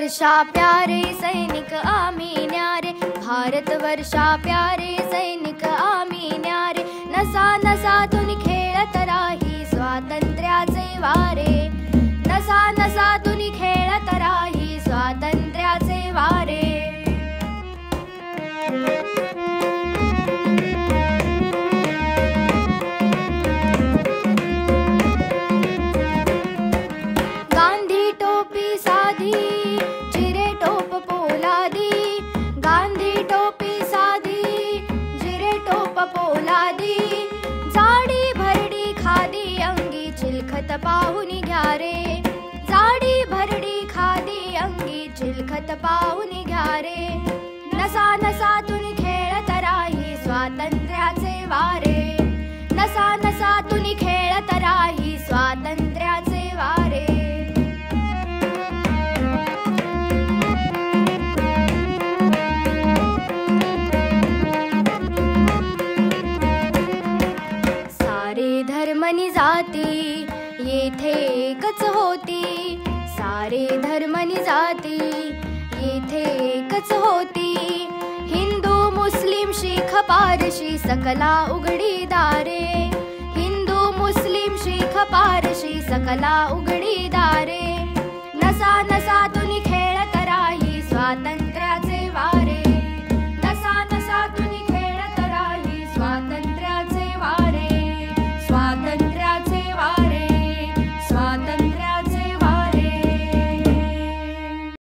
वर्षा प्यारे सैनिक आम्ही न्यारे, भारत वर्षा प्यारे सैनिक आम्ही न्यारे, नसा नसातून खेळत राही स्वातंत्र्याचे वारे, नसा नसातून खेळत राही स्वातंत्र्याचे वारे. गांधी टोपी साधी जिरे टोप पोलादी, गांधी टोपी साधी जिरे टोप पोलादी, जाडी भरडी खादी अंगी चिलखत पाहून घ्या रे, जाडी भरडी खादी अंगी चिलखत पाहून घ्या रे, नसा नसातून खेळत राही स्वातंत्र्याचे वारे, नसा नसातून खेळत राही स्वातंत्र्याचे वारे. सारे धर्मनी जाती येथे एकच होती, सारे धर्मनी जाती येथे एकच होती, हिंदू मुस्लिम शीख पारशी सकला उघडी दारे, हिंदू मुस्लिम शीख पारशी सकला उघडी दारे, नसा नसातून खेळत राही स्वातंत्र्य